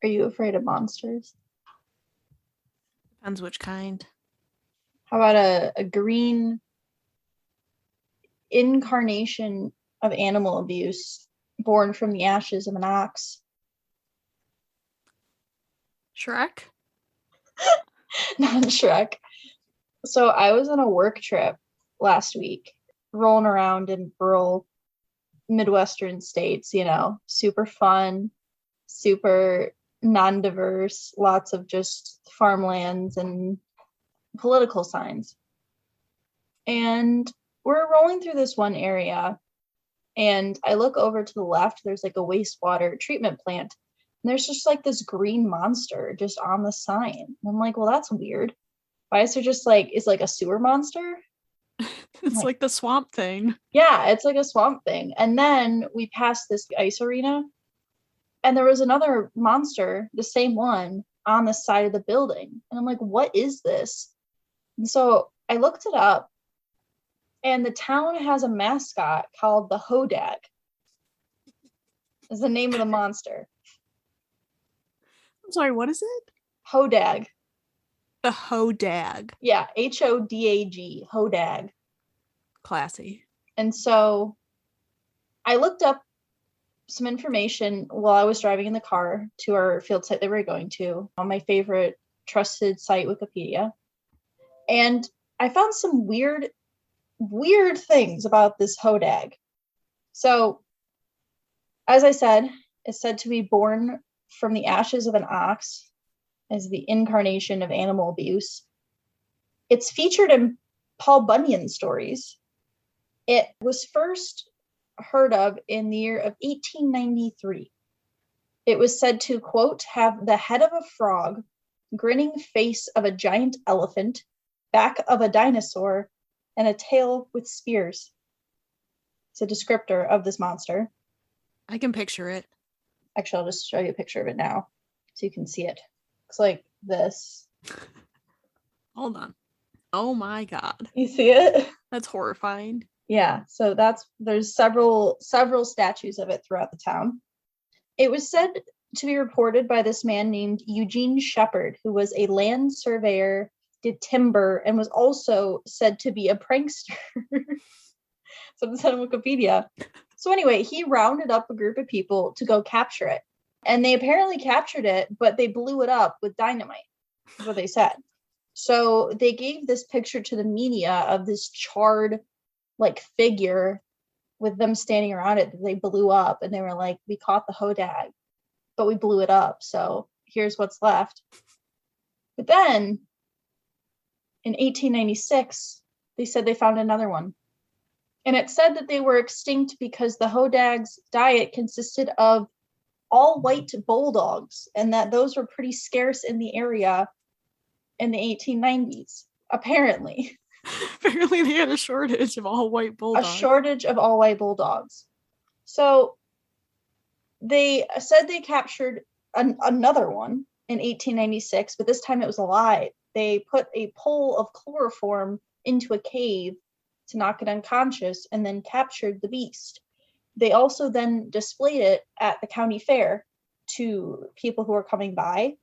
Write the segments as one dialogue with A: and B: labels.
A: Are you afraid of monsters?
B: Depends which kind.
A: How about a green incarnation of animal abuse born from the ashes of an ox?
B: Shrek?
A: Not Shrek. So I was on a work trip last week, rolling around in rural Midwestern states, super fun, super non-diverse, lots of just farmlands and political signs. And we're rolling through this one area, and I look over to the left, there's like a wastewater treatment plant, and there's just like this green monster just on the sign. And I'm like, well, that's weird. Why is there just is like a sewer monster?
B: It's like the swamp thing.
A: Yeah, it's like a swamp thing. And then we passed this ice arena, and there was another monster, the same one, on the side of the building. And I'm like, what is this? And so I looked it up, and the town has a mascot called the Hodag. Is the name of the monster.
B: I'm sorry, what is it?
A: Hodag.
B: The Hodag.
A: Yeah, Hodag, Hodag.
B: Classy.
A: And so I looked up some information while I was driving in the car to our field site that we were going to, on my favorite trusted site, Wikipedia. And I found some weird things about this Hodag. So, as I said, it's said to be born from the ashes of an ox as the incarnation of animal abuse. It's featured in Paul Bunyan stories. It was first heard of in the year of 1893. It was said to, quote, have the head of a frog, grinning face of a giant elephant, back of a dinosaur, and a tail with spears. It's a descriptor of this monster.
B: I can picture it.
A: Actually, I'll just show you a picture of it now so you can see it. Looks like this.
B: Hold on. Oh my God.
A: You see it?
B: That's horrifying.
A: Yeah, so there's several statues of it throughout the town. It was said to be reported by this man named Eugene Shepard, who was a land surveyor, did timber, and was also said to be a prankster. So it's on Wikipedia. So anyway, he rounded up a group of people to go capture it. And they apparently captured it, but they blew it up with dynamite, is what they said. So they gave this picture to the media of this charred figure with them standing around it that they blew up, and they were like, we caught the Hodag, but we blew it up, so here's what's left. But then in 1896 they said they found another one, and it said that they were extinct because the Hodag's diet consisted of all white bulldogs, and that those were pretty scarce in the area in the 1890s, apparently.
B: Apparently they had a shortage of all white bulldogs.
A: So they said they captured another one in 1896, but this time it was alive. They put a pole of chloroform into a cave to knock it unconscious and then captured the beast. They also then displayed it at the county fair to people who were coming by.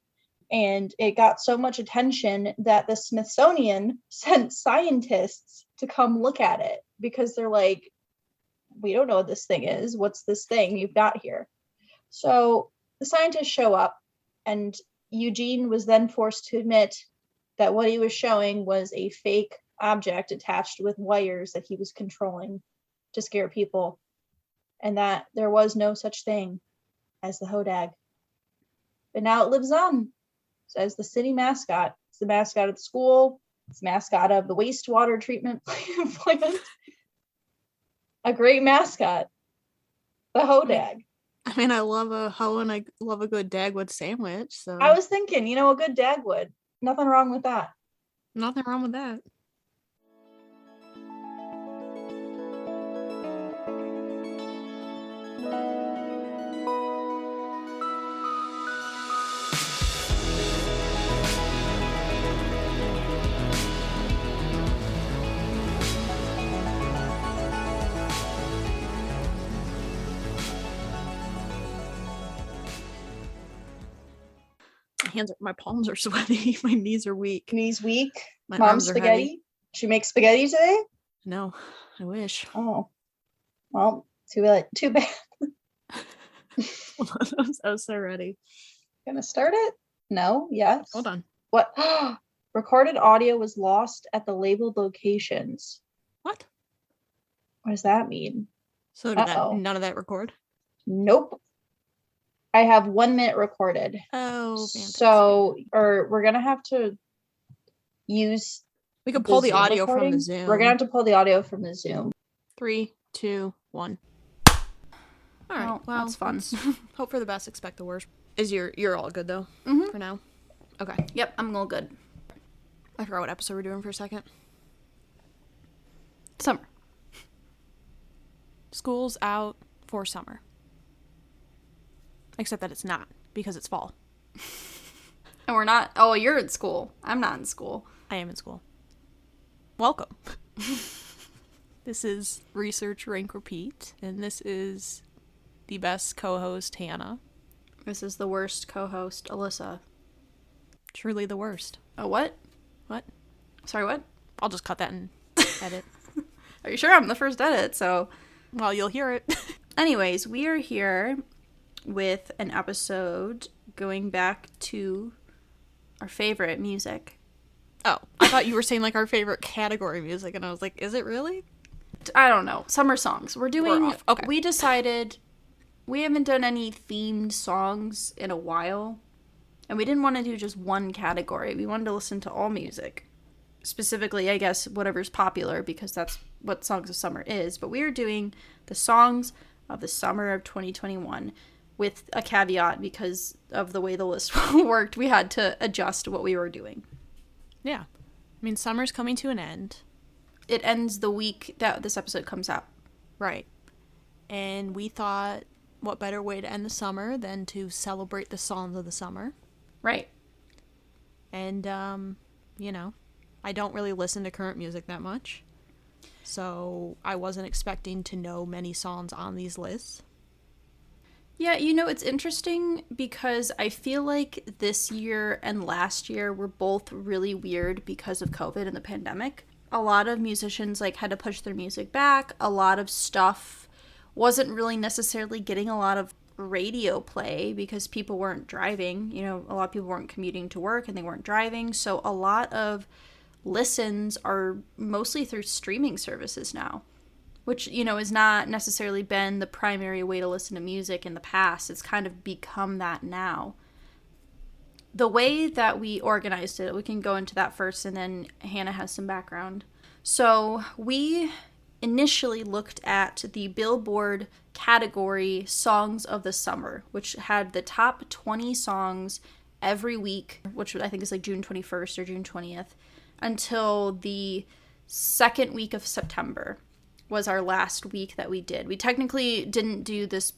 A: And it got so much attention that the Smithsonian sent scientists to come look at it, because they're like, we don't know what this thing is. What's this thing you've got here? So the scientists show up, and Eugene was then forced to admit that what he was showing was a fake object attached with wires that he was controlling to scare people, and that there was no such thing as the Hodag. But now it lives on. So as the city mascot. It's the mascot of the school. It's the mascot of the wastewater treatment plant. A great mascot. The Hodag.
B: I mean, I love a hoe and I love a good Dagwood sandwich. So
A: I was thinking, a good Dagwood. Nothing wrong with that.
B: Nothing wrong with that. My palms are sweaty. My knees are weak.
A: Knees weak.
B: My
A: Mom
B: arms are
A: spaghetti.
B: heavy.
A: She makes spaghetti today?
B: No, I wish.
A: Oh. Well, too bad.
B: Hold on, I was so ready.
A: Gonna start it? No? Yes?
B: Hold on.
A: What? Recorded audio was lost at the labeled locations.
B: What?
A: What does that mean?
B: So did none of that record?
A: Nope. I have 1 minute recorded.
B: Oh, fantastic.
A: So, we're gonna have to use.
B: We can pull the audio from the Zoom.
A: We're gonna have to pull the audio from the Zoom.
B: 3, 2, 1. All right. Well,
C: that's fun.
B: Hope for the best, expect the worst. You're all good though for now? Okay.
C: Yep, I'm all good.
B: I forgot what episode we're doing for a second.
C: Summer.
B: School's out for summer. Except that it's not, because it's fall.
C: And we're not. Oh, you're in school. I'm not in school.
B: I am in school. Welcome. This is Research Rank Repeat, and this is the best co-host, Hannah.
C: This is the worst co-host, Alyssa.
B: Truly the worst.
C: Oh, what?
B: What?
C: Sorry, what?
B: I'll just cut that and edit.
C: Are you sure? I'm the first edit, so.
B: Well, you'll hear it.
C: Anyways, we are here with an episode going back to our favorite music.
B: Oh, I thought you were saying like our favorite category music, and I was like, is it really?
C: I don't know. Summer songs. We're
B: off. Okay.
C: We decided we haven't done any themed songs in a while, and we didn't want to do just one category. We wanted to listen to all music. Specifically, I guess, whatever's popular, because that's what Songs of Summer is. But we are doing the songs of the summer of 2021 with a caveat because of the way the list worked. We had to adjust what we were doing.
B: Yeah. I mean, summer's coming to an end.
C: It ends the week that this episode comes out.
B: Right. And we thought, what better way to end the summer than to celebrate the songs of the summer?
C: Right.
B: And, you know, I don't really listen to current music that much. So I wasn't expecting to know many songs on these lists.
C: Yeah, you know, it's interesting because I feel like this year and last year were both really weird because of COVID and the pandemic. A lot of musicians like had to push their music back. A lot of stuff wasn't really necessarily getting a lot of radio play because people weren't driving. You know, a lot of people weren't commuting to work and they weren't driving. So a lot of listens are mostly through streaming services now, which, you know, has not necessarily been the primary way to listen to music in the past. It's kind of become that now. The way that we organized it, we can go into that first, and then Hannah has some background. So we initially looked at the Billboard category Songs of the Summer, which had the top 20 songs every week, which I think is like June 21st or June 20th, until the second week of September was our last week that we did. We technically didn't do this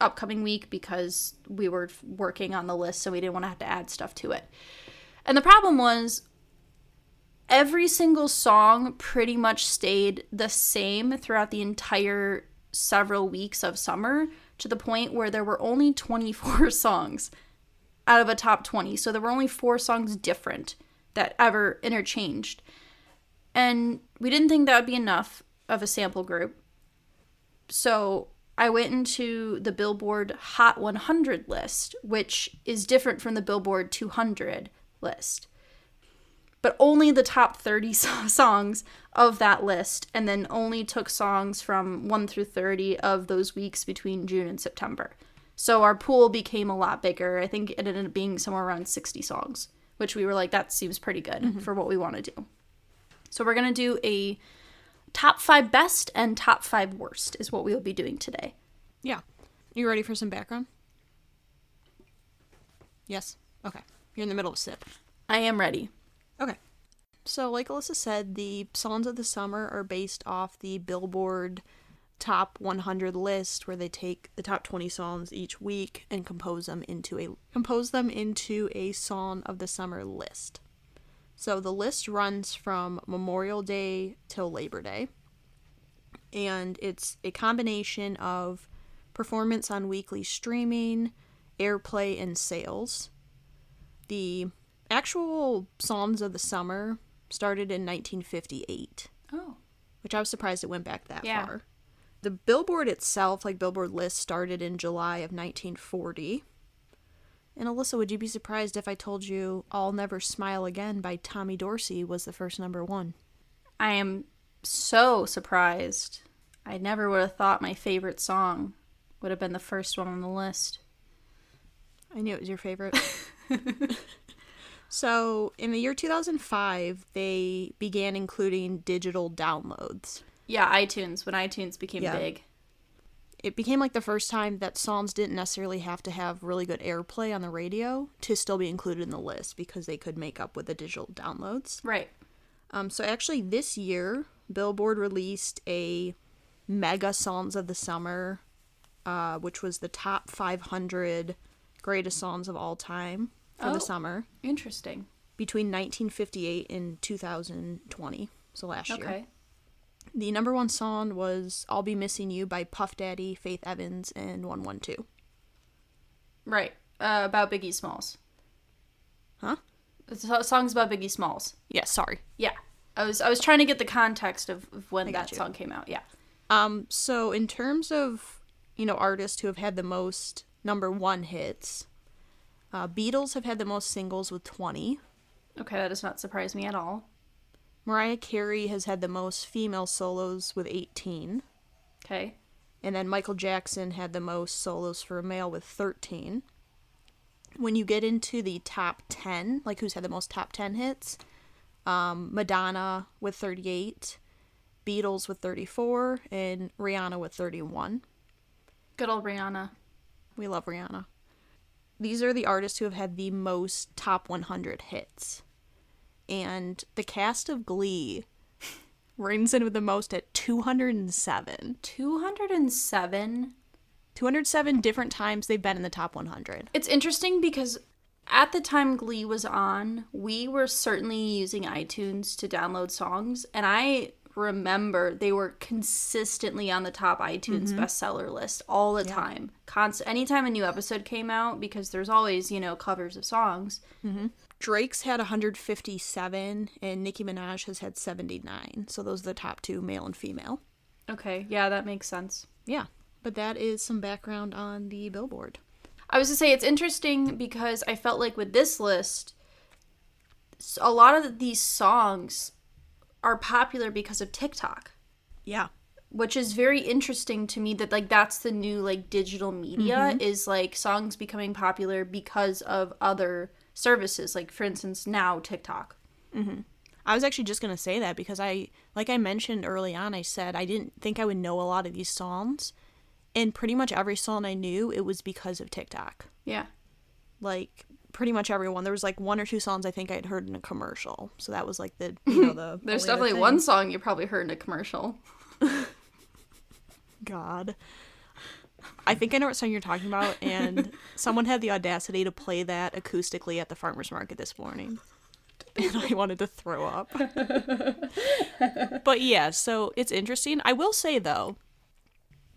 C: upcoming week because we were working on the list, so we didn't want to have to add stuff to it. And the problem was every single song pretty much stayed the same throughout the entire several weeks of summer, to the point where there were only 24 songs out of a top 20. So there were only 4 songs different that ever interchanged. And we didn't think that would be enough of a sample group. So I went into the Billboard Hot 100 list, which is different from the Billboard 200 list. But only the top 30 songs of that list, and then only took songs from 1 through 30 of those weeks between June and September. So our pool became a lot bigger. I think it ended up being somewhere around 60 songs, which we were like, that seems pretty good for what we want to do. So we're going to do a top 5 best and top 5 worst is what we will be doing today.
B: Yeah. You ready for some background? Yes? Okay. You're in the middle of a sip.
C: I am ready.
B: Okay. So like Alyssa said, the songs of the summer are based off the Billboard top 100 list, where they take the top 20 songs each week and compose them into a song of the summer list. So the list runs from Memorial Day till Labor Day, and it's a combination of performance on weekly streaming, airplay, and sales. The actual Songs of the Summer started in 1958.
C: Oh.
B: Which I was surprised it went back that
C: Yeah.
B: far. The Billboard itself, like Billboard list, started in July of 1940. And Alyssa, would you be surprised if I told you I'll Never Smile Again by Tommy Dorsey was the first number one?
C: I am so surprised. I never would have thought my favorite song would have been the first one on the list.
B: I knew it was your favorite. So, in the year 2005, they began including digital downloads.
C: Yeah, iTunes, when iTunes became big.
B: It became like the first time that songs didn't necessarily have to have really good airplay on the radio to still be included in the list because they could make up with the digital downloads.
C: Right.
B: So actually this year, Billboard released a mega Songs of the Summer, which was the top 500 greatest songs of all time for the summer.
C: Interesting.
B: Between 1958 and 2020, so last year.
C: Okay.
B: The number one song was I'll Be Missing You by Puff Daddy, Faith Evans, and 112.
C: Right. About Biggie Smalls.
B: Huh?
C: It's songs about Biggie Smalls.
B: Yeah, sorry.
C: Yeah. I was trying to get the context of when that
B: you.
C: song came out. Yeah.
B: So in terms of, artists who have had the most number one hits, Beatles have had the most singles with 20.
C: Okay, that does not surprise me at all.
B: Mariah Carey has had the most female solos with 18.
C: Okay.
B: And then Michael Jackson had the most solos for a male with 13. When you get into the top 10, like who's had the most top 10 hits, Madonna with 38, Beatles with 34, and Rihanna with 31.
C: Good old Rihanna.
B: We love Rihanna. These are the artists who have had the most top 100 hits. And the cast of Glee rings in with the most at 207.
C: 207?
B: 207 different times they've been in the top 100.
C: It's interesting because at the time Glee was on, we were certainly using iTunes to download songs, and I remember they were consistently on the top iTunes bestseller list all the time. Anytime a new episode came out, because there's always, covers of songs.
B: Drake's had 157, and Nicki Minaj has had 79. So those are the top two, male and female.
C: Okay, yeah, that makes sense.
B: Yeah, but that is some background on the Billboard.
C: I was to say, it's interesting because I felt like with this list, a lot of these songs are popular because of TikTok.
B: Yeah.
C: Which is very interesting to me that, that's the new, digital media is, songs becoming popular because of other services. Like, for instance, now TikTok.
B: I was actually just going to say that because like I mentioned early on, I said I didn't think I would know a lot of these songs. And pretty much every song I knew, it was because of TikTok.
C: Yeah.
B: Pretty much everyone. There was one or two songs I think I'd heard in a commercial. So that was the the
C: There's definitely one song you probably heard in a commercial.
B: God. I think I know what song you're talking about, and someone had the audacity to play that acoustically at the farmer's market this morning. And I wanted to throw up. But yeah, so it's interesting. I will say, though,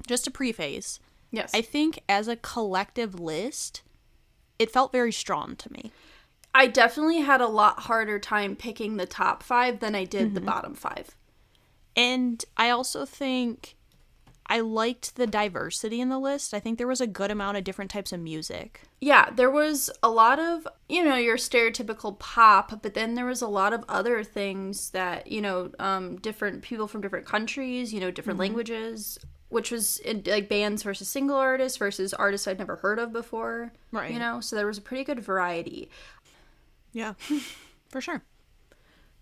B: just to preface,
C: Yes.
B: I think as a collective list, it felt very strong to me.
C: I definitely had a lot harder time picking the top 5 than I did the bottom 5.
B: And I also think I liked the diversity in the list. I think there was a good amount of different types of music.
C: Yeah, there was a lot of, your stereotypical pop, but then there was a lot of other things that, different people from different countries, different languages, which was bands versus single artists versus artists I'd never heard of before.
B: Right.
C: So there was a pretty good variety.
B: Yeah, for sure.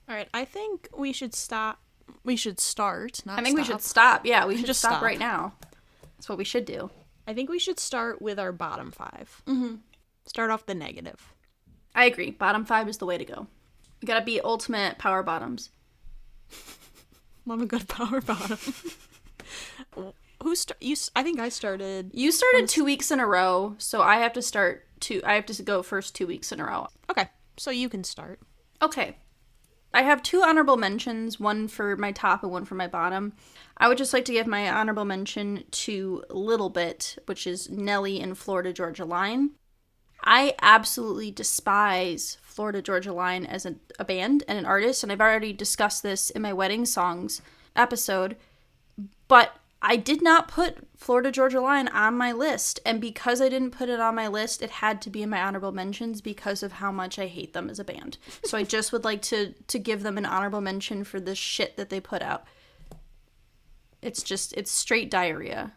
B: All right, I think we should stop. We should start, not
C: I think
B: stop.
C: we should stop. Yeah, we should
B: just
C: stop
B: stop
C: right now. That's what we should do.
B: I think we should start with our bottom 5. Start off the negative.
C: I agree. Bottom 5 is the way to go. We gotta be ultimate power bottoms.
B: Love a good power bottom. I think I started.
C: You started 2 weeks in a row, so I have to go first 2 weeks in a row.
B: Okay, so you can start.
C: Okay. I have 2 honorable mentions, one for my top and one for my bottom. I would just like to give my honorable mention to Little Bit, which is Nelly and Florida Georgia Line. I absolutely despise Florida Georgia Line as a band and an artist, and I've already discussed this in my wedding songs episode, but I did not put Florida Georgia Line on my list, and because I didn't put it on my list, it had to be in my honorable mentions because of how much I hate them as a band. So I just would like to give them an honorable mention for the shit that they put out. It's straight diarrhea.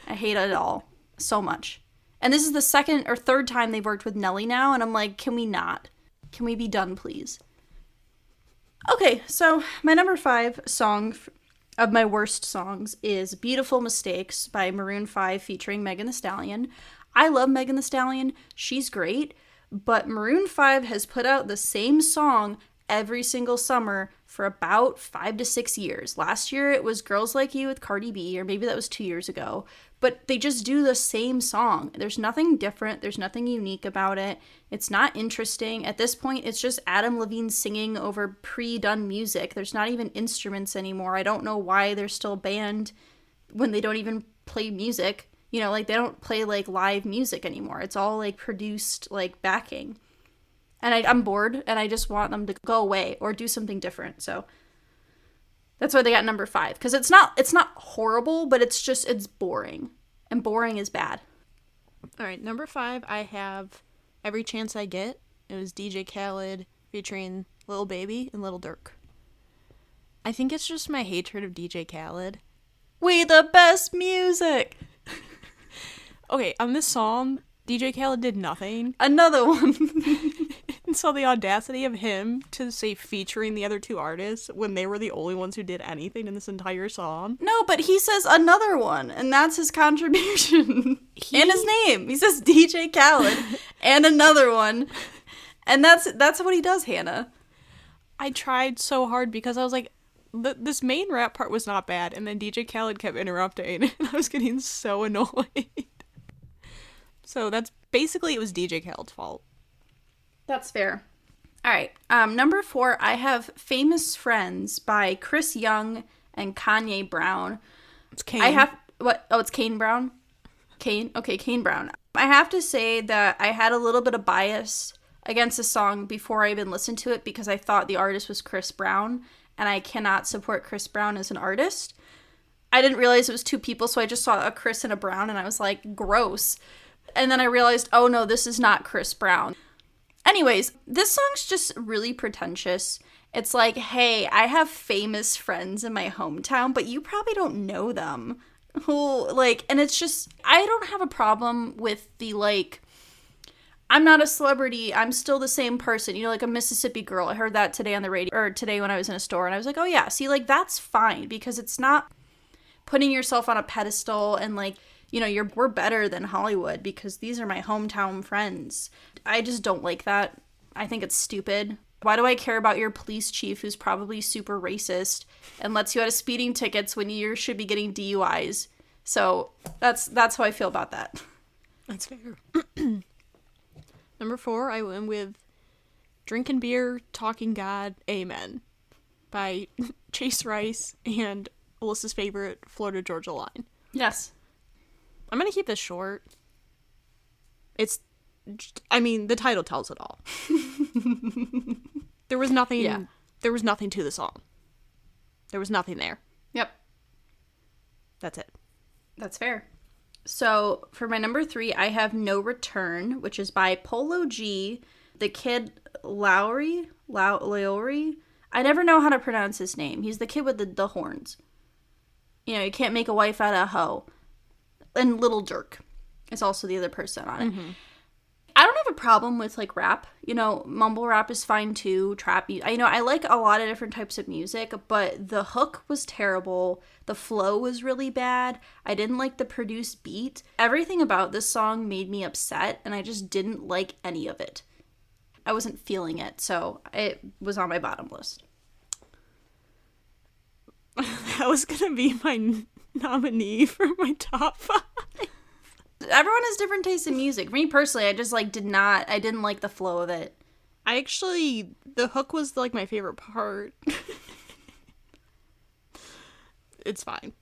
C: I hate it all so much. And this is the second or third time they've worked with Nelly now, and I'm like, can we not? Can we be done, please? Okay, so my number 5 song of my worst songs is Beautiful Mistakes by Maroon 5 featuring Megan Thee Stallion. I love Megan Thee Stallion. She's great, but Maroon 5 has put out the same song every single summer for about 5 to 6 years. Last year it was Girls Like You with Cardi B, or maybe that was 2 years ago. But they just do the same song. There's nothing different. There's nothing unique about it. It's not interesting. At this point, it's just Adam Levine singing over pre-done music. There's not even instruments anymore. I don't know why they're still a band when they don't even play music. You know, like, they don't play, like, live music anymore. It's all, like, produced, like, backing. And I'm bored, and I just want them to go away or do something different. So that's why they got number 5. Because it's not horrible, but it's boring. And boring is bad.
B: All right, number 5, I have Every Chance I Get. It was DJ Khaled featuring Lil Baby and Lil Durk. I think it's just my hatred of DJ Khaled. We the best music! Okay, on this song, DJ Khaled did nothing.
C: Another one.
B: And so the audacity of him to say featuring the other 2 artists when they were the only ones who did anything in this entire song.
C: No, but he says another one, and that's his contribution. And his name. He says DJ Khaled and another one. And that's what he does, Hannah.
B: I tried so hard because I was like, this main rap part was not bad, and then DJ Khaled kept interrupting, and I was getting so annoyed. So that's basically, it was DJ Khaled's fault.
C: That's fair. All right. Number 4, I have Famous Friends by Chris Young and Kanye Brown.
B: It's Kane.
C: It's Kane Brown? Kane? Okay, Kane Brown. I have to say that I had a little bit of bias against the song before I even listened to it because I thought the artist was Chris Brown, and I cannot support Chris Brown as an artist. I didn't realize it was 2 people, so I just saw a Chris and a Brown, and I was like, gross. And then I realized, oh no, this is not Chris Brown. Anyways, this song's just really pretentious. It's like, hey, I have famous friends in my hometown, but you probably don't know them. And it's just, I don't have a problem with the, like, I'm not a celebrity, I'm still the same person, you know, like a Mississippi Girl. I heard that today on the radio, or today when I was in a store, and I was like, oh yeah, see, like, that's fine, because it's not putting yourself on a pedestal and, like, you know, we're better than Hollywood because these are my hometown friends. I just don't like that. I think it's stupid. Why do I care about your police chief who's probably super racist and lets you out of speeding tickets when you should be getting DUIs? So that's how I feel about that.
B: That's fair. Number 4, I went with Drinking Beer, Talking God, Amen by Chase Rice and Alyssa's favorite, Florida Georgia Line.
C: Yes.
B: I'm going to keep this short. The title tells it all. There was nothing. Yeah. There was nothing to the song. There was nothing there.
C: Yep.
B: That's it.
C: That's fair. So for my number 3, I have No Return, which is by Polo G, the Kid Lowry. I never know how to pronounce his name. He's the kid with the horns. You know, you can't make a wife out of a hoe. And Little Durk is also the other person on it. Mm-hmm. I don't have a problem with, like, rap. You know, mumble rap is fine too. Trap. I like a lot of different types of music, but the hook was terrible. The flow was really bad. I didn't like the produced beat. Everything about this song made me upset, and I just didn't like any of it. I wasn't feeling it, so it was on my bottom list.
B: That was gonna be my nominee for my top 5.
C: Everyone has different tastes in music. For me personally, I just, like, I didn't like the flow of it.
B: The hook was, like, my favorite part. It's fine.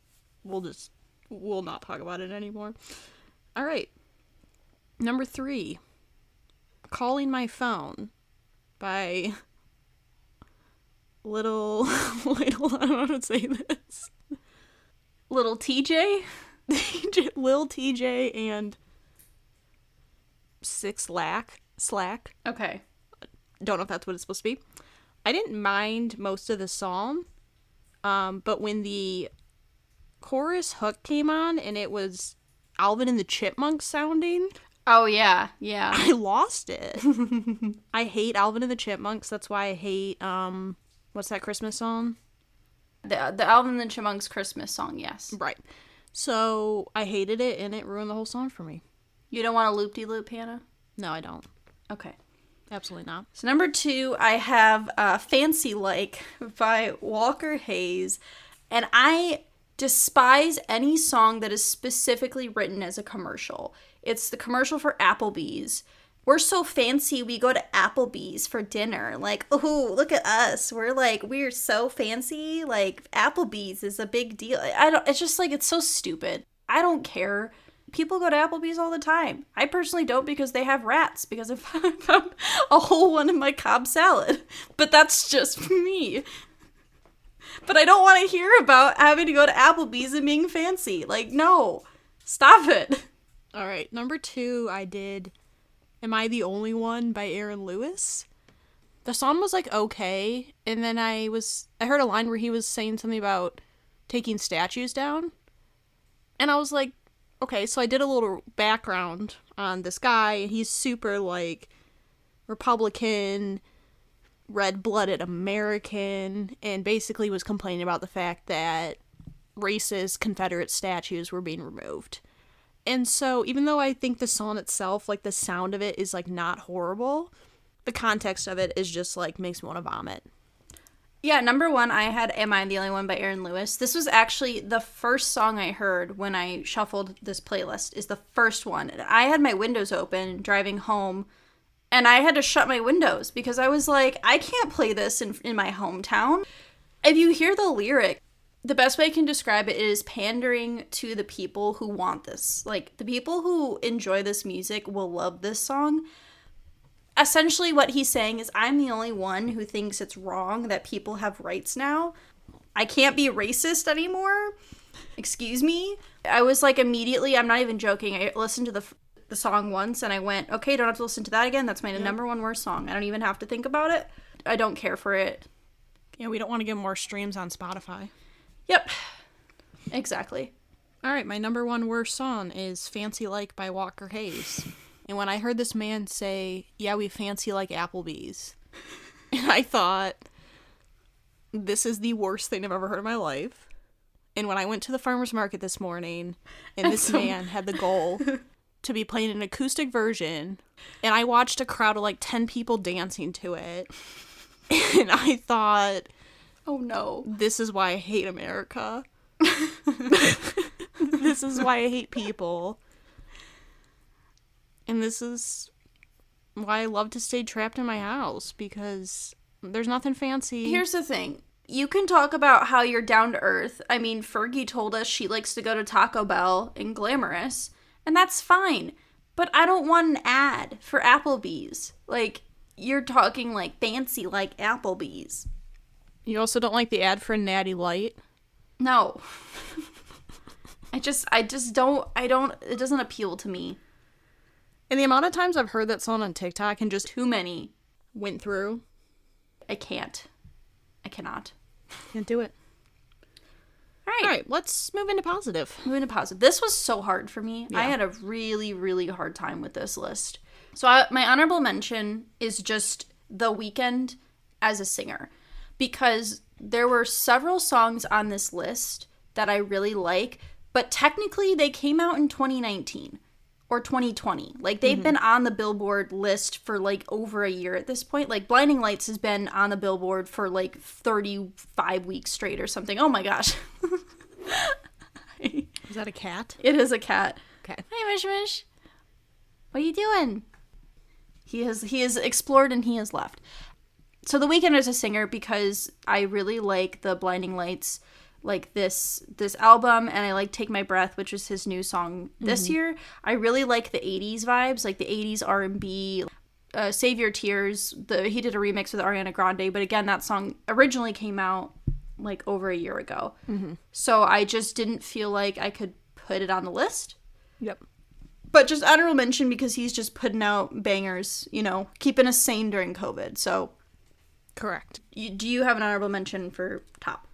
B: We'll not talk about it anymore. All right. Number 3. Calling My Phone by Little... Wait, hold on, I don't know how to say this.
C: Little TJ?
B: Lil TJ and Slack.
C: Okay.
B: Don't know if that's what it's supposed to be. I didn't mind most of the song, but when the chorus hook came on and it was Alvin and the Chipmunks sounding...
C: Oh, yeah.
B: I lost it. I hate Alvin and the Chipmunks. That's why I hate, what's that Christmas song?
C: The Alvin and the Chipmunks Christmas song, yes.
B: Right. So I hated it, and it ruined the whole song for me.
C: You don't want a loop-de-loop, Hannah?
B: No, I don't.
C: Okay.
B: Absolutely not.
C: So number 2, I have Fancy Like by Walker Hayes. And I despise any song that is specifically written as a commercial. It's the commercial for Applebee's. We're so fancy, we go to Applebee's for dinner. Like, oh, look at us. We're so fancy. Like, Applebee's is a big deal. It's just like, it's so stupid. I don't care. People go to Applebee's all the time. I personally don't because they have rats, because I found a whole one in my Cobb salad. But that's just me. But I don't want to hear about having to go to Applebee's and being fancy. Like, no. Stop it.
B: All right. Number 2, I did Am I the Only One by Aaron Lewis. The song was like okay, and then I heard a line where he was saying something about taking statues down. And I was like, okay, so I did a little background on this guy, and he's super like Republican, red-blooded American, and basically was complaining about the fact that racist Confederate statues were being removed. And so, even though I think the song itself, like, the sound of it is, like, not horrible, the context of it is just, like, makes me want to vomit.
C: Yeah, number 1, I had Am I the Only One by Aaron Lewis. This was actually the first song I heard when I shuffled this playlist, is the first one. And I had my windows open driving home, and I had to shut my windows because I was like, I can't play this in my hometown. If you hear the lyric, the best way I can describe it is pandering to the people who want this. Like, the people who enjoy this music will love this song. Essentially, what he's saying is, I'm the only one who thinks it's wrong that people have rights now. I can't be racist anymore. Excuse me. I was like, immediately, I'm not even joking, I listened to the song once and I went, okay, don't have to listen to that again. That's my number 1 worst song. I don't even have to think about it. I don't care for it.
B: Yeah, we don't want to get more streams on Spotify.
C: Yep. Exactly.
B: All right, my number 1 worst song is Fancy Like by Walker Hayes. And when I heard this man say, yeah, we fancy like Applebee's, and I thought, this is the worst thing I've ever heard in my life. And when I went to the farmer's market this morning, and this man had the goal to be playing an acoustic version, and I watched a crowd of like 10 people dancing to it, and I thought,
C: oh no,
B: this is why I hate America. This is why I hate people. And this is why I love to stay trapped in my house, because there's nothing fancy.
C: Here's the thing. You can talk about how you're down to earth. I mean, Fergie told us she likes to go to Taco Bell and glamorous, and that's fine. But I don't want an ad for Applebee's. Like, you're talking like fancy like Applebee's.
B: You also don't like the ad for Natty Light?
C: No. I just don't, it doesn't appeal to me.
B: And the amount of times I've heard that song on TikTok and just
C: too many
B: went through.
C: I can't. I cannot.
B: Can't do it. All right, let's move into positive.
C: This was so hard for me. Yeah. I had a really, really hard time with this list. So my honorable mention is just The Weeknd as a singer, because there were several songs on this list that I really like, but technically they came out in 2019 or 2020. Like, they've been on the Billboard list for like over a year at this point. Like, Blinding Lights has been on the Billboard for like 35 weeks straight or something. Oh my gosh.
B: Is that a cat?
C: It is a cat.
B: Okay.
C: Hi, Mish Mish. What are you doing? He has explored and he has left. So The Weeknd is a singer because I really like the Blinding Lights, like this album, and I like Take My Breath, which is his new song this year. I really like the 80s vibes, like the 80s R&B. Save Your Tears. He did a remix with Ariana Grande, but again, that song originally came out like over a year ago.
B: Mm-hmm.
C: So I just didn't feel like I could put it on the list.
B: Yep.
C: But just honorable mention because he's just putting out bangers, you know, keeping us sane during COVID. So,
B: correct.
C: Do you have an honorable mention for top?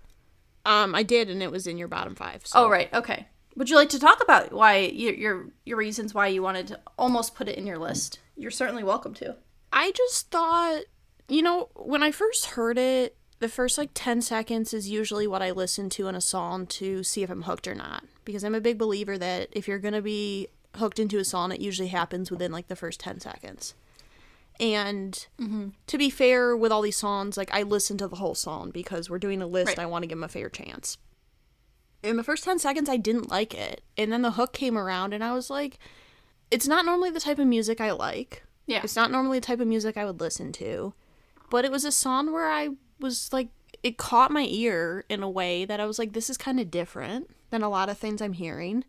B: I did, and it was in your bottom 5. So.
C: Oh, right. Okay. Would you like to talk about why your reasons why you wanted to almost put it in your list? You're certainly welcome to.
B: I just thought, you know, when I first heard it, the first, 10 seconds is usually what I listen to in a song to see if I'm hooked or not. Because I'm a big believer that if you're going to be hooked into a song, it usually happens within, the first 10 seconds. And to be fair, with all these songs, I listen to the whole song because we're doing a list. Right. I want to give them a fair chance. In the first 10 seconds, I didn't like it. And then the hook came around, and I was like, it's not normally the type of music I like.
C: Yeah.
B: It's not normally the type of music I would listen to. But it was a song where I was it caught my ear in a way that I was like, this is kind of different than a lot of things I'm hearing.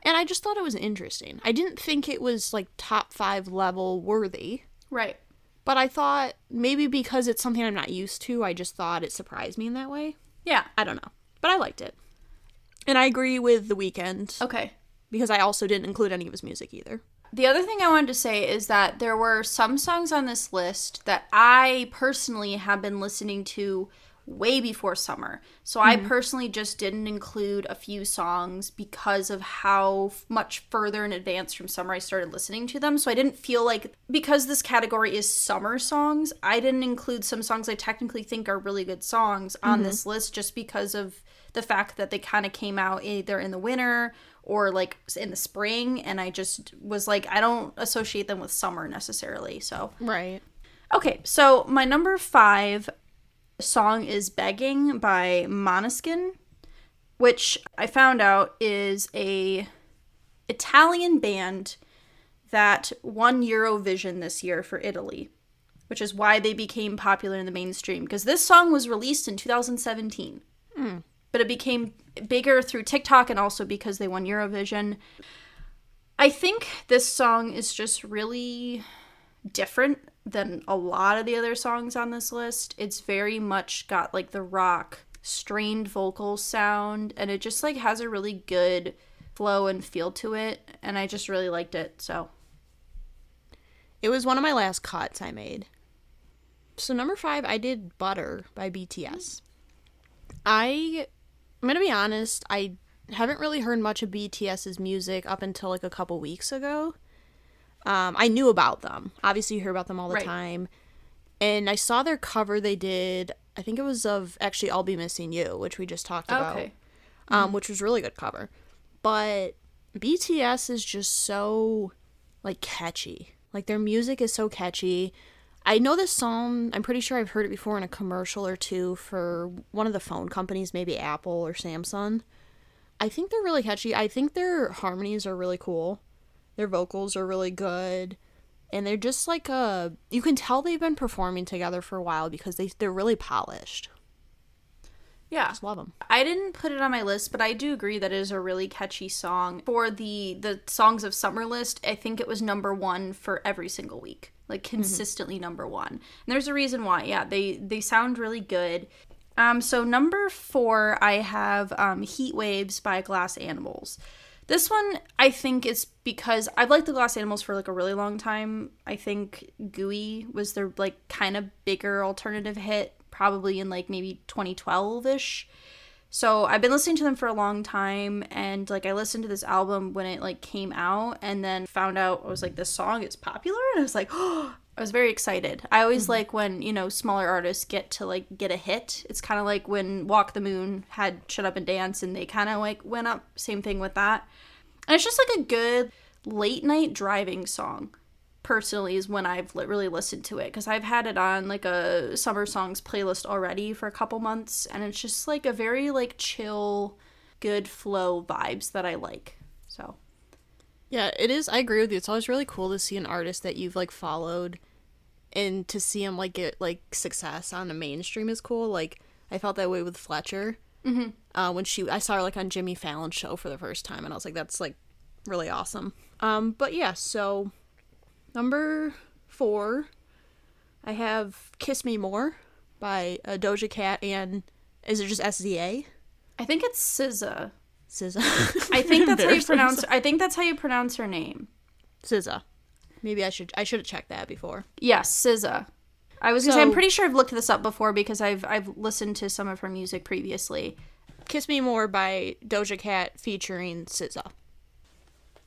B: And I just thought it was interesting. I didn't think it was, top 5 level worthy.
C: Right.
B: But I thought maybe because it's something I'm not used to, I just thought it surprised me in that way.
C: Yeah.
B: I don't know. But I liked it. And I agree with The Weeknd.
C: Okay.
B: Because I also didn't include any of his music either.
C: The other thing I wanted to say is that there were some songs on this list that I personally have been listening to way before summer. So I personally just didn't include a few songs because of how much further in advance from summer I started listening to them. So I didn't feel like, because this category is summer songs, I didn't include some songs I technically think are really good songs on this list just because of the fact that they kind of came out either in the winter or in the spring, and I just was like, I don't associate them with summer necessarily. So
B: right.
C: Okay, so my number 5 song is Begging by Måneskin, which I found out is a Italian band that won Eurovision this year for Italy, which is why they became popular in the mainstream, because this song was released in 2017. But it became bigger through TikTok and also because they won Eurovision. I think this song is just really different than a lot of the other songs on this list. It's very much got the rock, strained vocal sound, and it just has a really good flow and feel to it, and I just really liked it, so.
B: It was one of my last cuts I made. So number 5, I did Butter by BTS. I'm gonna be honest, I haven't really heard much of BTS's music up until a couple weeks ago. I knew about them. Obviously, you hear about them all the time. And I saw their cover they did, I think it was of actually I'll Be Missing You, which we just talked about.
C: Okay.
B: Which was a really good cover. But BTS is just so, catchy. Their music is so catchy. I know this song, I'm pretty sure I've heard it before in a commercial or two for one of the phone companies, maybe Apple or Samsung. I think they're really catchy. I think their harmonies are really cool. Their vocals are really good. And they're just you can tell they've been performing together for a while because they're really polished.
C: Yeah.
B: I just love them.
C: I didn't put it on my list, but I do agree that it is a really catchy song. For the Songs of Summer list, I think it was number 1 for every single week. Consistently number 1. And there's a reason why. Yeah, they sound really good. So number 4, I have Heat Waves by Glass Animals. This one, I think, is because I've liked the Glass Animals for a really long time. I think Gooey was their kind of bigger alternative hit, probably in maybe 2012-ish. So I've been listening to them for a long time, and I listened to this album when it came out, and then found out I was this song is popular, and I was oh, I was very excited. I always like when smaller artists get to get a hit. It's kind of like when Walk the Moon had Shut Up and Dance, and they kind of went up. Same thing with that, and it's just a good late night driving song. Personally, is when I've really listened to it, because I've had it on a summer songs playlist already for a couple months, and it's just a very chill, good flow vibes that I like. So
B: yeah, it is. I agree with you. It's always really cool to see an artist that you've followed, and to see him get success on the mainstream is cool. I felt that way with Fletcher. When I saw her on Jimmy Fallon's show for the first time, and I was that's really awesome. But yeah, so number 4, I have Kiss Me More by Doja Cat and, is it just SZA?
C: I think it's SZA.
B: SZA.
C: I think that's how you pronounce her name.
B: SZA. Maybe I should have checked that before.
C: Yes, SZA. I was gonna say, I'm pretty sure I've looked this up before because I've listened to some of her music previously.
B: Kiss Me More by Doja Cat featuring SZA.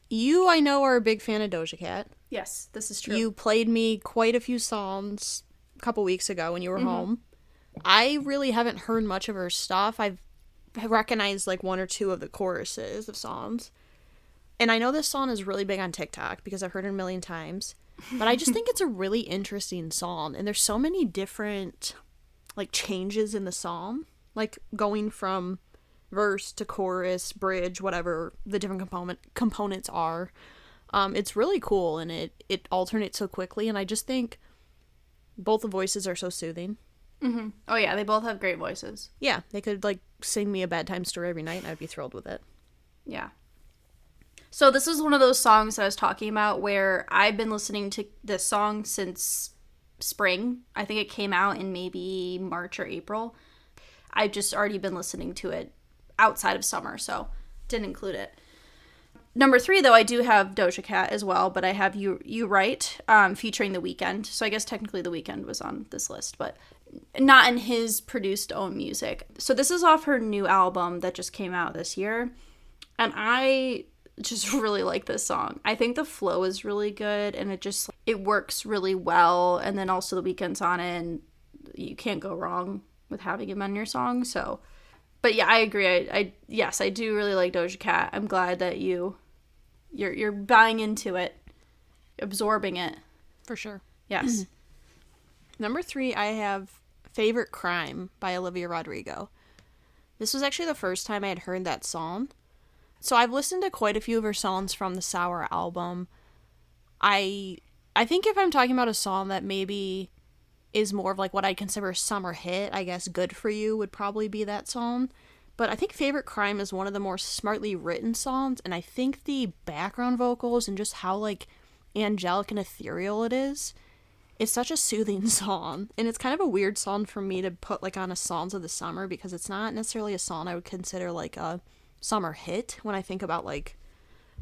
B: You, I know, are a big fan of Doja Cat.
C: Yes, this is true.
B: You played me quite a few songs a couple weeks ago when you were home. I really haven't heard much of her stuff. I've recognized like 1 or 2 of the choruses of songs. And I know this song is really big on TikTok because I've heard it a million times. But I just think it's a really interesting song. And there's so many different like changes in the song. Like going from verse to chorus, bridge, whatever the different components are. It's really cool, and it alternates so quickly, and I just think both the voices are so soothing.
C: Mm-hmm. Oh yeah, they both have great voices.
B: Yeah, they could like sing me a bedtime story every night and I'd be thrilled with it.
C: Yeah. So this is one of those songs that I was talking about where I've been listening to this song since spring. I think it came out in maybe March or April. I've just already been listening to it outside of summer, so didn't include it. Number 3, though, I do have Doja Cat as well, but I have You Right, featuring The Weeknd. So I guess technically The Weeknd was on this list, but not in his produced own music. So this is off her new album that just came out this year, and I just really like this song. I think the flow is really good, and it works really well, and then also The Weeknd's on it, and you can't go wrong with having him on your song, so... But yeah, I agree. Yes, I do really like Doja Cat. I'm glad that you're buying into it, absorbing it.
B: For sure.
C: Yes.
B: Number 3, I have Favorite Crime by Olivia Rodrigo. This was actually the first time I had heard that song. So I've listened to quite a few of her songs from the Sour album. I think if I'm talking about a song that maybe is more of like what I consider a summer hit, I guess Good For You would probably be that song. But I think Favorite Crime is one of the more smartly written songs, and I think the background vocals and just how like angelic and ethereal it is, it's such a soothing song. And it's kind of a weird song for me to put like on a songs of the summer because it's not necessarily a song I would consider like a summer hit when I think about like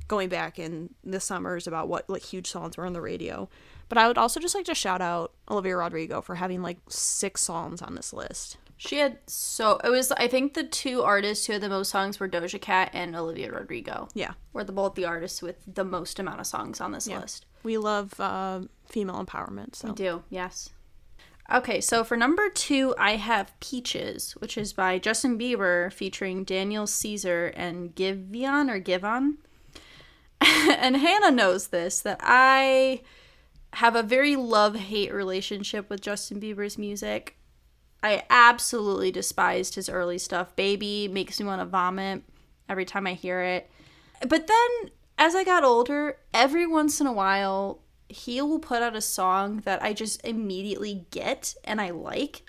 B: going back in the summers about what like huge songs were on the radio. But I would also just like to shout out Olivia Rodrigo for having like 6 songs on this list.
C: I think the 2 artists who had the most songs were Doja Cat and Olivia Rodrigo.
B: Yeah.
C: Were both the artists with the most amount of songs on this list.
B: We love female empowerment. So.
C: We do, yes. Okay, so for number 2, I have Peaches, which is by Justin Bieber featuring Daniel Caesar and Givon. And Hannah knows this, that I have a very love-hate relationship with Justin Bieber's music. I absolutely despised his early stuff. Baby makes me want to vomit every time I hear it. But then, as I got older, every once in a while, he will put out a song that I just immediately get and I like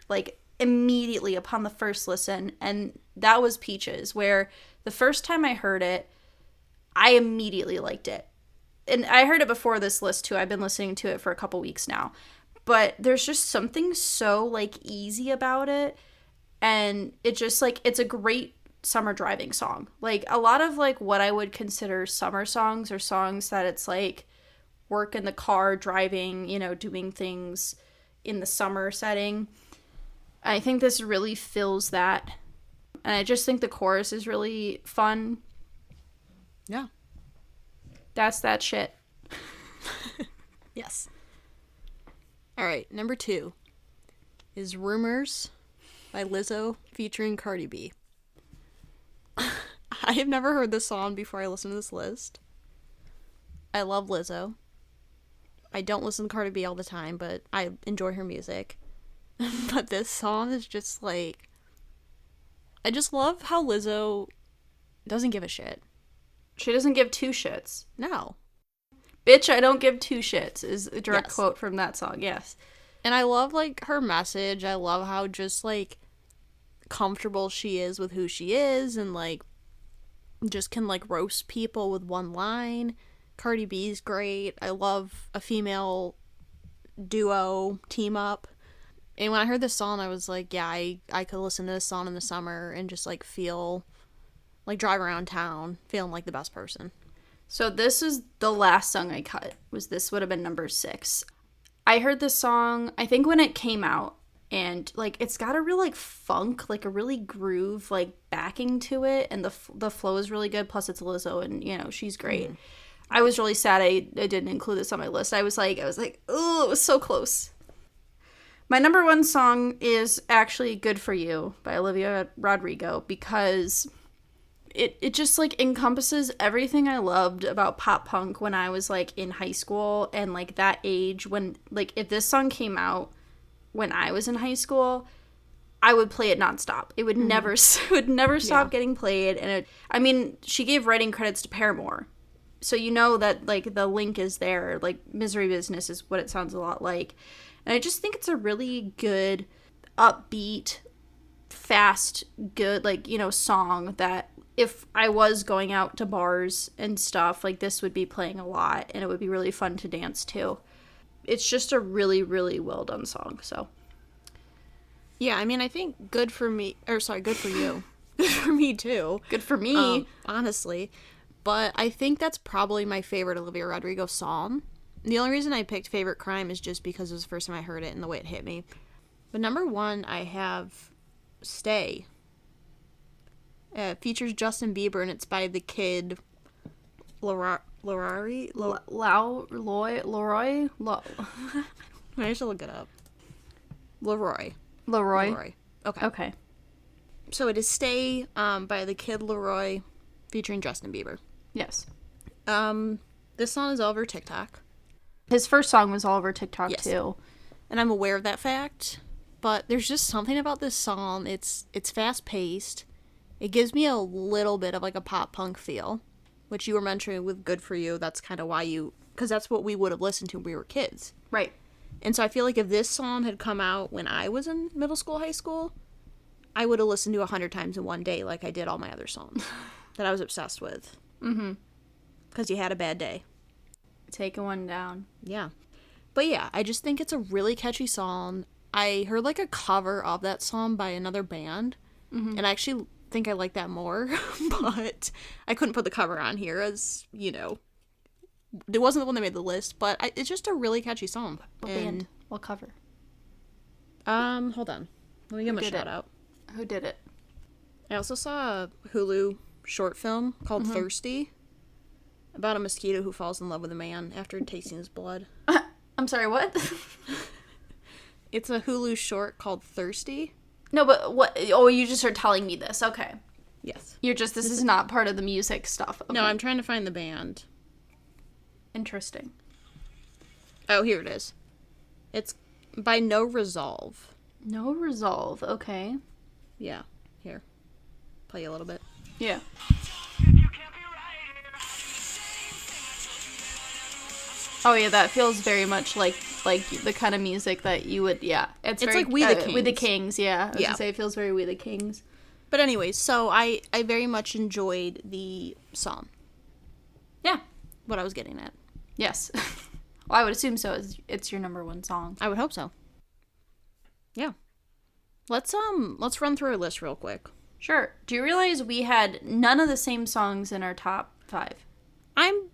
C: immediately upon the first listen. And that was Peaches, where the first time I heard it, I immediately liked it. And I heard it before this list too. I've been listening to it for a couple weeks now. But there's just something so like easy about it. And it just like, it's a great summer driving song. Like a lot of like what I would consider summer songs are songs that it's like work in the car, driving, doing things in the summer setting. I think this really fills that. And I just think the chorus is really fun.
B: Yeah.
C: That's that shit.
B: Yes. All right, number 2 is Rumors by Lizzo featuring Cardi B. I have never heard this song before I listened to this list. I love Lizzo. I don't listen to Cardi B all the time, but I enjoy her music. But this song is just like... I just love how Lizzo doesn't give a shit.
C: She doesn't give 2 shits.
B: No.
C: Bitch, I don't give 2 shits is a direct quote from that song, yes.
B: And I love, like, her message. I love how just, like, comfortable she is with who she is and, like, just can, like, roast people with one line. Cardi B's great. I love a female duo team up. And when I heard this song, I was like, yeah, I could listen to this song in the summer and just like feel like drive around town feeling like the best person.
C: So this is the last song I cut. This would have been number 6. I heard this song, I think when it came out, and like it's got a real like funk, like a really groove like backing to it, and the flow is really good. Plus it's Lizzo, and you know she's great. I was really sad I didn't include this on my list. I was like, oh, it was so close. My number 1 song is actually "Good for You" by Olivia Rodrigo, because it just like encompasses everything I loved about pop punk when I was like in high school, and like that age when like if this song came out when I was in high school, I would play it nonstop. It would never stop getting played. And I mean, she gave writing credits to Paramore, so you know that like the link is there. Like "Misery Business" is what it sounds a lot like, and I just think it's a really good, upbeat, fast, good like song that if I was going out to bars and stuff, like this would be playing a lot and it would be really fun to dance to. It's just a really, really well done song. So
B: yeah, I mean, I think good for you. Good for me too.
C: Good for me.
B: Honestly. But I think that's probably my favorite Olivia Rodrigo song. The only reason I picked Favorite Crime is just because it was the first time I heard it and the way it hit me. But number 1, I have Stay. Features Justin Bieber, and it's by the Kid Leroy. I should look it up. Leroy. Okay. So it is Stay by the Kid Leroy featuring Justin Bieber.
C: Yes.
B: This song is all over TikTok.
C: His first song was all over TikTok too.
B: And I'm aware of that fact, but there's just something about this song. It's fast paced. It gives me a little bit of like a pop punk feel, which you were mentioning with "Good for You." That's kind of why because that's what we would have listened to when we were kids.
C: Right.
B: And so I feel like if this song had come out when I was in middle school, high school, I would have listened to 100 times in one day like I did all my other songs that I was obsessed with. Mm-hmm. Because you had a bad day.
C: Taking one down.
B: Yeah. But yeah, I just think it's a really catchy song. I heard like a cover of that song by another band, and I actually think I like that more, but I couldn't put the cover on here as, it wasn't the one that made the list, but it's just a really catchy song.
C: What band? What cover?
B: Hold on. Let me give him a shout out.
C: Who did it?
B: I also saw a Hulu short film called Thirsty about a mosquito who falls in love with a man after tasting his blood.
C: I'm sorry, what?
B: It's a Hulu short called Thirsty.
C: No, but what? Oh, you just are telling me this. Okay.
B: Yes.
C: This is not part of the music stuff. Okay.
B: No, I'm trying to find the band.
C: Interesting.
B: Oh, here it is. It's by No Resolve.
C: No Resolve, okay.
B: Yeah. Here. Play a little bit.
C: Yeah. Oh yeah, that feels very much like the kind of music that you would, yeah. It's very,
B: like We the Kings.
C: We the Kings, yeah. I was
B: yeah.
C: gonna say it feels very We the Kings.
B: But anyways, so I very much enjoyed the song.
C: Yeah.
B: What I was getting at.
C: Yes. Well, I would assume so. It's your number 1 song.
B: I would hope so. Yeah. Let's run through our list real quick.
C: Sure. Do you realize we had none of the same songs in our top 5?
B: I'm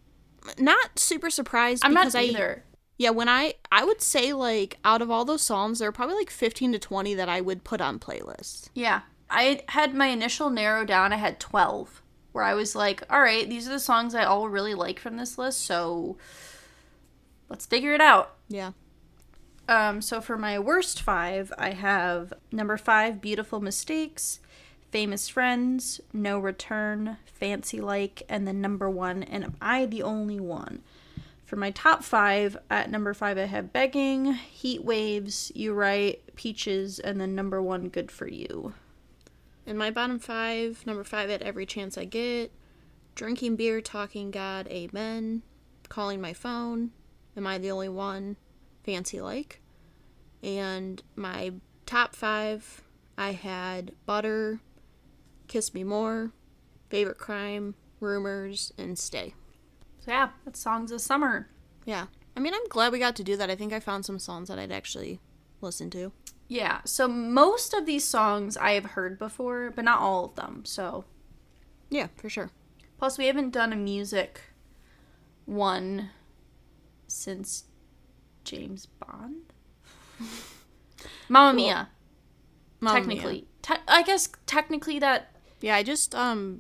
B: not super surprised.
C: I'm
B: because
C: not either.
B: Yeah, when I would say, like, out of all those songs, there are probably, like, 15 to 20 that I would put on playlists.
C: Yeah. I had my initial narrow down. I had 12, where I was like, all right, these are the songs I all really like from this list, so let's figure it out.
B: Yeah.
C: So for my worst 5, I have number 5, Beautiful Mistakes, Famous Friends, No Return, Fancy Like, and then number 1, and Am I the Only One? For my top 5, at number 5 I have Begging, Heat Waves, You Right, Peaches, and then number 1, Good For You.
B: In my bottom 5, number 5 at Every Chance I Get, Drinking Beer, Talking God, Amen, Calling My Phone, Am I the Only One, Fancy Like. And my top 5, I had Butter, Kiss Me More, Favorite Crime, Rumors, and Stay.
C: So yeah, that's songs of summer.
B: Yeah. I mean, I'm glad we got to do that. I think I found some songs that I'd actually listen to.
C: Yeah, so most of these songs I have heard before, but not all of them, so.
B: Yeah, for sure.
C: Plus, we haven't done a music one since James Bond? Mamma Mia.
B: Mamma
C: Technically. I guess technically that...
B: Yeah, I just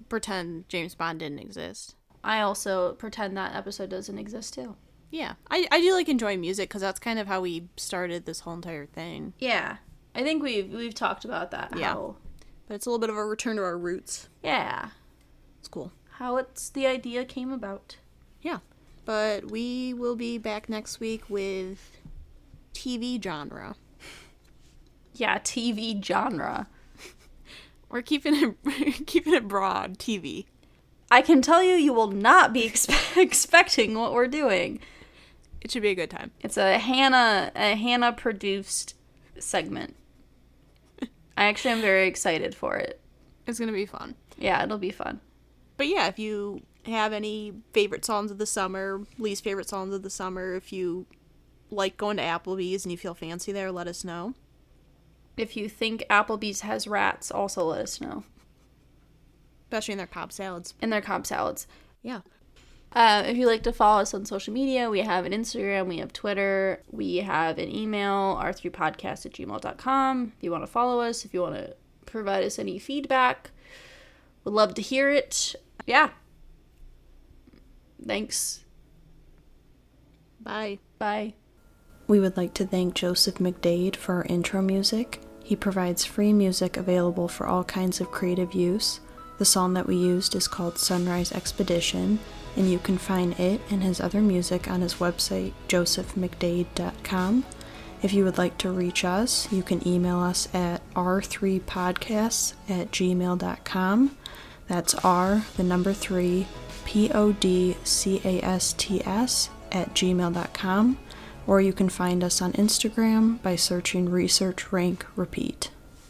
B: pretend James Bond didn't exist.
C: I also pretend that episode doesn't exist, too.
B: Yeah, I do like enjoy music because that's kind of how we started this whole entire thing.
C: Yeah, I think we've talked about that.
B: Yeah,
C: how...
B: but it's a little bit of a return to our roots.
C: Yeah,
B: it's cool.
C: How the idea came about.
B: Yeah, but we will be back next week with TV genre.
C: Yeah, TV genre.
B: We're keeping it broad. TV.
C: I can tell you will not be expecting what we're doing.
B: It should be a good time.
C: It's a Hannah produced segment. I actually am very excited for it.
B: It's gonna be fun.
C: Yeah, it'll be fun.
B: But yeah, if you have any favorite songs of the summer, least favorite songs of the summer, if you like going to Applebee's and you feel fancy there, let us know.
C: If you think Applebee's has rats, also let us know.
B: Especially in their Cobb salads.
C: Yeah. If you'd like to follow us on social media, we have an Instagram, we have Twitter, we have an email, r3podcast@gmail.com. If you want to follow us, if you want to provide us any feedback, we'd love to hear it. Yeah. Thanks.
B: Bye.
C: Bye.
B: We would like to thank Joseph McDade for our intro music. He provides free music available for all kinds of creative use. The song that we used is called Sunrise Expedition, and you can find it and his other music on his website, josephmcdade.com. If you would like to reach us, you can email us at r3podcasts@gmail.com. That's R, the number 3, podcasts@gmail.com. Or you can find us on Instagram by searching Research Rank Repeat.